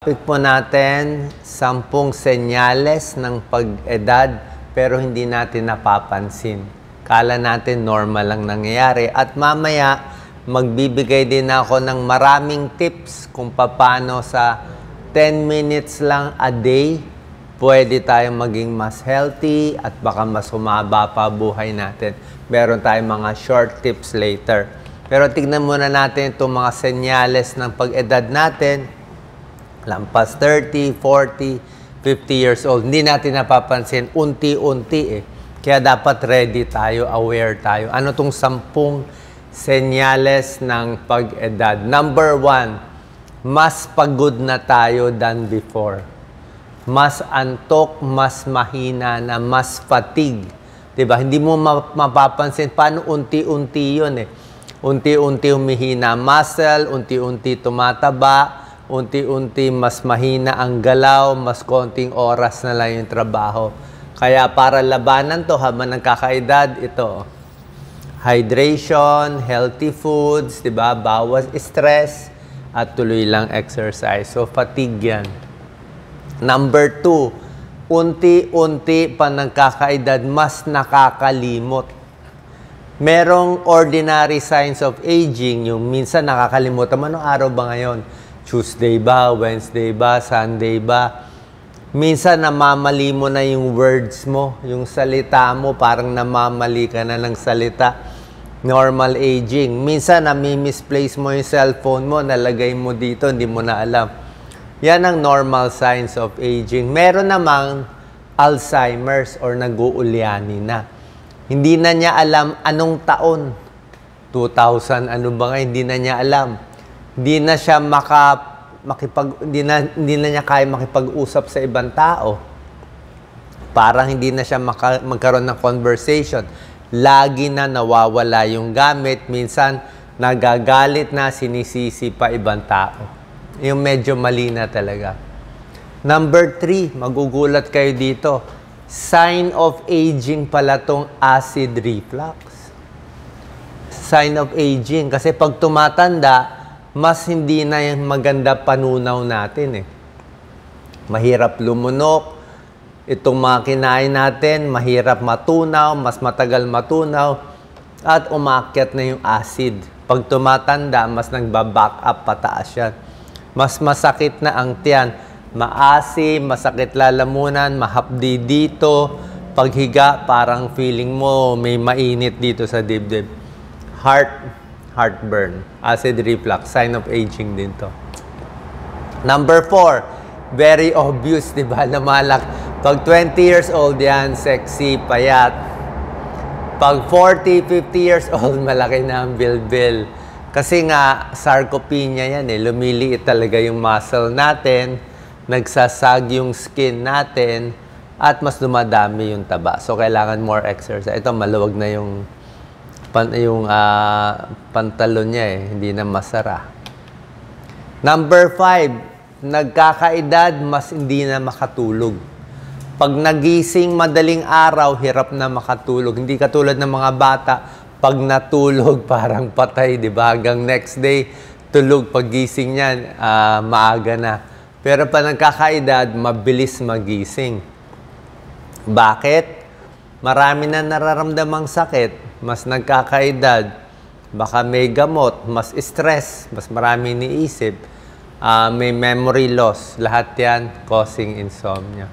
Topic po natin, 10 senyales ng pag-edad pero hindi natin napapansin. Kala natin normal lang nangyayari. At mamaya, magbibigay din ako ng maraming tips kung paano sa 10 minutes lang a day, pwede tayong maging mas healthy at baka mas humaba pa buhay natin. Meron tayong mga short tips later. Pero tignan muna natin itong mga senyales ng pag-edad natin. Lampas 30, 40, 50 years old. Hindi natin napapansin, unti-unti eh. Kaya dapat ready tayo, aware tayo. Ano itong 10 senyales ng pag-edad? Number 1, mas pagod na tayo than before. Mas antok, mas mahina na, mas fatigue. Diba? Hindi mo mapapansin paano unti-unti yun eh. Unti-unti humihina muscle, unti-unti tumataba, unti-unti mas mahina ang galaw, mas konting oras na lang yung trabaho. Kaya para labanan to habang nagkakaedad, ito. Hydration, healthy foods, diba? Bawas stress, at tuloy lang exercise. So, fatigue yan. Number 2, unti-unti pa nagkakaedad, mas nakakalimot. Merong ordinary signs of aging, yung minsan nakakalimutan mo, anong araw ba ngayon? Tuesday ba, Wednesday ba, Sunday ba? Minsan namamali mo na yung words mo, yung salita mo, parang namamali ka na ng salita. Normal aging. Minsan nami-misplace mo yung cellphone mo, nalagay mo dito, hindi mo na alam. Yan ang normal signs of aging. Meron namang Alzheimer's or nag-uulyani na. Hindi na niya alam anong taon. 2000, ano ba nga, hindi na niya alam. Hindi na siya hindi na niya kaya makipag-usap sa ibang tao. Parang hindi na siya magkaroon ng conversation. Lagi na nawawala yung gamit. Minsan, nagagalit na, sinisisi pa ibang tao. Yung medyo mali na talaga. Number 3, magugulat kayo dito. Sign of aging pala tong acid reflux. Sign of aging. Kasi pag tumatanda, mas hindi na yung maganda panunaw natin eh. Mahirap lumunok. Itong mga kinain natin, mahirap matunaw, mas matagal matunaw, at umakyat na yung acid. Pag tumatanda, mas nagbaback up pataas yan. Mas masakit na ang tiyan. Maasim, masakit lalamunan, mahapdi dito. Paghiga, parang feeling mo may mainit dito sa dibdib. Heartburn, acid reflux, sign of aging din to. Number 4, very obvious, di ba? Namalak. Pag 20 years old yan, sexy, payat. Pag 40, 50 years old, malaki na ang bilbil. Kasi nga, sarcopenia yan eh. Lumiliit talaga yung muscle natin, nagsasag yung skin natin, at mas dumadami yung taba. So, kailangan more exercise. Ito, maluwag na yung pantalon niya eh, hindi na masara. Number 5, nagkakaedad, mas hindi na makatulog. Pag nagising madaling araw, hirap na makatulog. Hindi katulad ng mga bata, pag natulog, parang patay, di ba? Hanggang next day, tulog. Paggising niyan, maaga na. Pero pag nagkakaedad, mabilis magising. Bakit? Marami na nararamdamang sakit, mas nagkakaedad, baka may gamot, mas stress, mas marami iniisip, may memory loss. Lahat yan causing insomnia.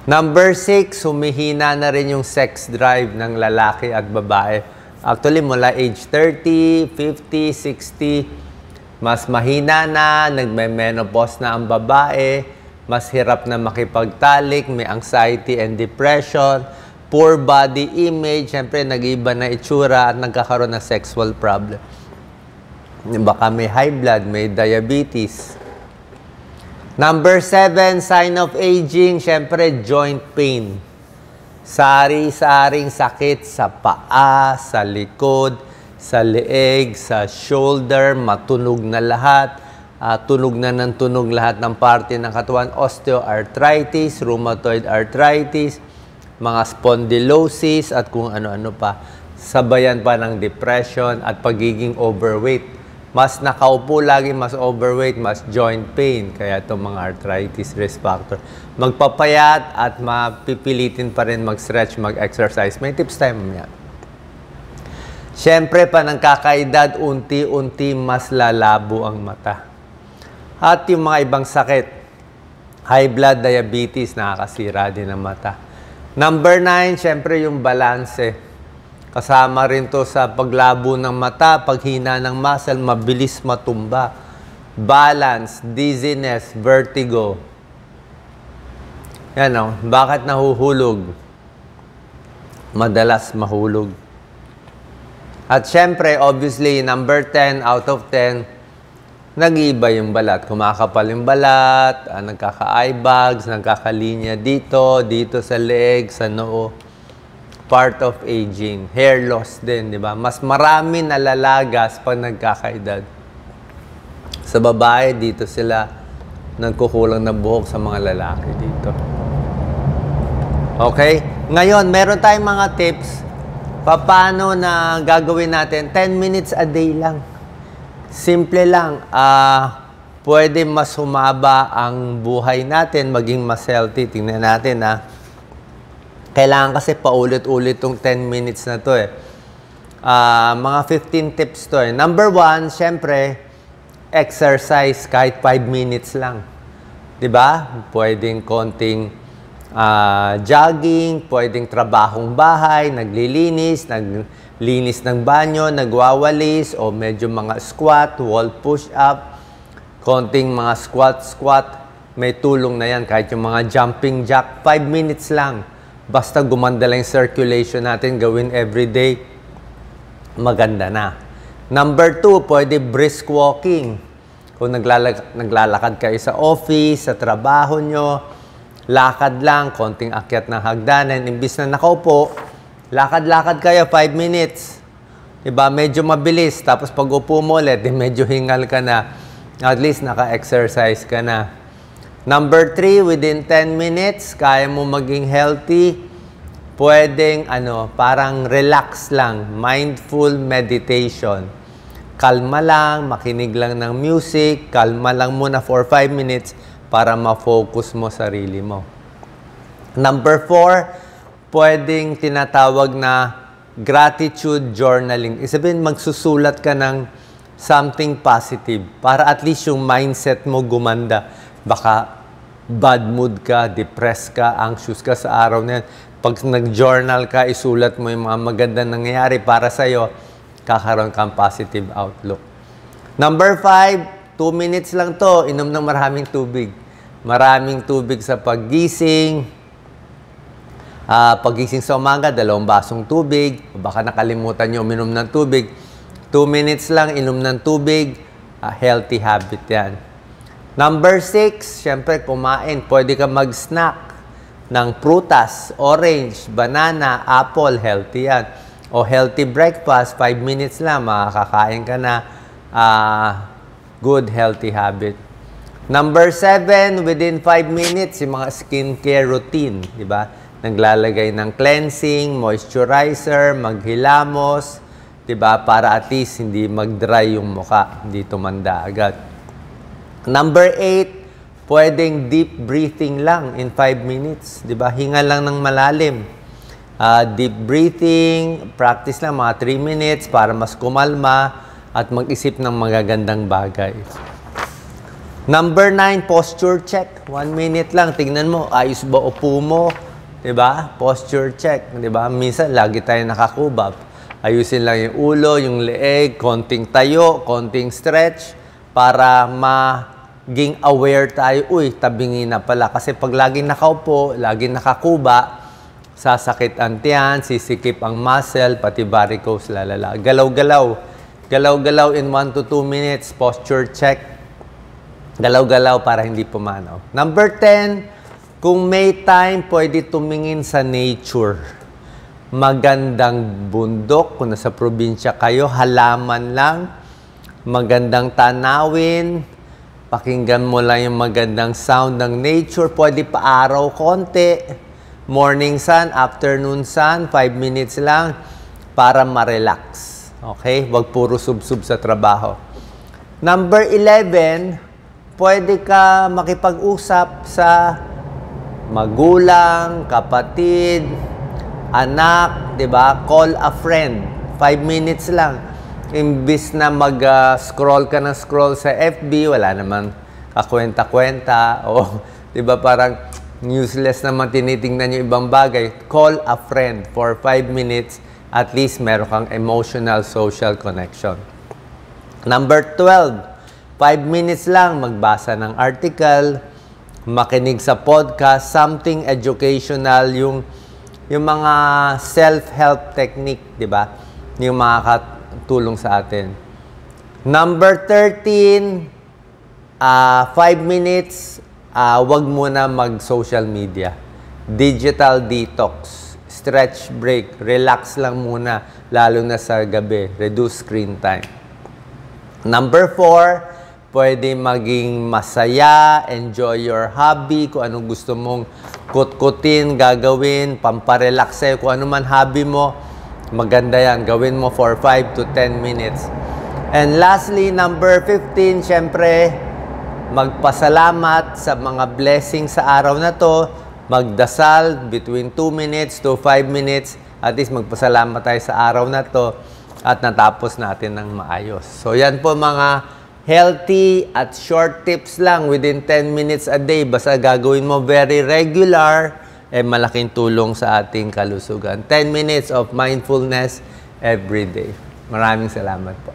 Number 6, humihina na rin yung sex drive ng lalaki at babae. Actually, mula age 30, 50, 60, mas mahina na, nagme-menopause na ang babae, mas hirap na makipagtalik, may anxiety and depression, poor body image, syempre nag-iba na itsura at nagkakaroon ng sexual problem. Baka may high blood, may diabetes. Number 7, sign of aging, syempre joint pain. Sari-saring sakit sa paa, sa likod, sa leeg, sa shoulder, matunog na lahat. Tunog na ng tunog lahat ng parte ng katawan, osteoarthritis, rheumatoid arthritis, mga spondylosis, at kung ano-ano pa. Sabayan pa ng depression at pagiging overweight. Mas nakaupo lagi, mas overweight, mas joint pain. Kaya itong mga arthritis risk factor. Magpapayat at mapipilitin pa rin mag-stretch, mag-exercise. May tips tayo mamaya. Siyempre, pa ng kakaedad, unti-unti mas lalabo ang mata. At yung mga ibang sakit, high blood, diabetes, nakakasira din ang mata. Number 9, siyempre yung balanse. Kasama rin to sa paglabo ng mata, paghina ng muscle, mabilis matumba. Balance, dizziness, vertigo. Yan o, bakit nahuhulog? Madalas mahulog. At syempre, obviously, number 10 out of 10, nag-iiba yung balat. Kumakapal yung balat, nagkaka-eye bags, nagkakalinya dito, dito sa leeg, sa noo. Part of aging. Hair loss din, di ba? Mas marami nalalagas pag nagkakaedad. Sa babae, dito sila nagkukulang na buhok, sa mga lalaki dito. Okay? Ngayon, meron tayong mga tips. Paano na gagawin natin? 10 minutes a day lang. Simple lang. Pwede mas humaba ang buhay natin, maging mas healthy. Tingnan natin kailangan kasi paulit-ulit itong 10 minutes na to mga 15 tips to Number 1, syempre, exercise kahit 5 minutes lang. Diba? Pwedeng konting jogging, pwedeng trabahong bahay, naglilinis, naglinis ng banyo, nagwawalis, o medyo mga squat, wall push-up, konting mga squat, may tulong na yan. Kahit yung mga jumping jack, 5 minutes lang. Basta gumanda lang yung circulation natin, gawin everyday, maganda na. Number 2, pwede brisk walking. Kung naglalakad kayo sa office, sa trabaho nyo, lakad lang, konting akyat ng hagdanan. Imbis na nakaupo, lakad-lakad kayo, 5 minutes. Diba? Medyo mabilis. Tapos pag upo mo ulit, medyo hingal ka na. At least naka-exercise ka na. Number 3, within 10 minutes, kaya mo maging healthy. Pwedeng, parang relax lang. Mindful meditation. Kalma lang, makinig lang ng music. Kalma lang muna for 5 minutes. Para ma-focus mo sarili mo. Number 4, pwedeng tinatawag na gratitude journaling. Isabihin, magsusulat ka ng something positive para at least yung mindset mo gumanda. Baka bad mood ka, depressed ka, anxious ka sa araw na yan. Pag nag-journal ka, isulat mo yung mga magandang nangyayari para sa'yo, kakaroon kang positive outlook. Number 5, 2 minutes lang to, inom ng maraming tubig. Maraming tubig sa paggising. Paggising sa umaga, 2 basong tubig. Baka nakalimutan nyo uminom ng tubig. 2 minutes lang, inom ng tubig. Healthy habit yan. Number 6, syempre kumain. Pwede ka mag-snack ng prutas, orange, banana, apple. Healthy yan. O healthy breakfast, 5 minutes lang, makakakain ka na. Good, healthy habit. Number 7, within 5 minutes, yung mga skincare routine, di ba? Naglalagay ng cleansing, moisturizer, maghilamos, di ba? Para at least hindi mag-dry yung muka, hindi tumanda agad. Number 8, pwedeng deep breathing lang in 5 minutes, di ba? Hinga lang ng malalim. Deep breathing, practice lang mga 3 minutes para mas kumalma at mag-isip ng magagandang bagay. Number 9, posture check. 1 minute lang. Tingnan mo, ayos ba upo mo? Diba? Posture check. Diba? Minsan, lagi tayo nakakubab. Ayusin lang yung ulo, yung leeg, konting tayo, konting stretch, para maging aware tayo. Uy, tabingi na pala. Kasi pag laging nakaupo, laging nakakuba, sasakit ang tiyan, sisikip ang muscle, pati varicose, lalala. Galaw-galaw. Galaw-galaw in 1 to 2 minutes, posture check. Galaw-galaw para hindi pumanaw. Number 10, kung may time, pwede tumingin sa nature. Magandang bundok, kung nasa probinsya kayo, halaman lang. Magandang tanawin. Pakinggan mo lang yung magandang sound ng nature. Pwede pa araw konti. Morning sun, afternoon sun, 5 minutes lang para ma-relax. Okay? Huwag puro sub-sub sa trabaho. Number 11, pwede ka makipag-usap sa magulang, kapatid, anak, 'di ba? Call a friend. 5 minutes lang. Imbis na mag-scroll ka ng scroll sa FB, wala naman kakwenta-kwenta o 'di ba parang useless naman tinitingnan yung ibang bagay. Call a friend for 5 minutes, at least meron kang emotional social connection. Number 12, 5 minutes lang magbasa ng article, makinig sa podcast, something educational, yung mga self-help technique, 'di ba? Yung makakatulong sa atin. Number 13, 5 minutes, wag muna mag-social media. Digital detox, stretch break, relax lang muna, lalo na sa gabi, reduce screen time. Number 4, pwede maging masaya, enjoy your hobby, kung anong gusto mong kutkutin, gagawin, pamparelax sa'yo, kung ano man hobby mo, maganda yan, gawin mo for 5 to 10 minutes. And lastly, number 15, syempre, magpasalamat sa mga blessings sa araw na to, magdasal between 2 minutes to 5 minutes, at least magpasalamat tayo sa araw na to, at natapos natin ng maayos. So yan po mga healthy at short tips lang within 10 minutes a day. Basta gagawin mo very regular, malaking tulong sa ating kalusugan. 10 minutes of mindfulness every day. Maraming salamat po.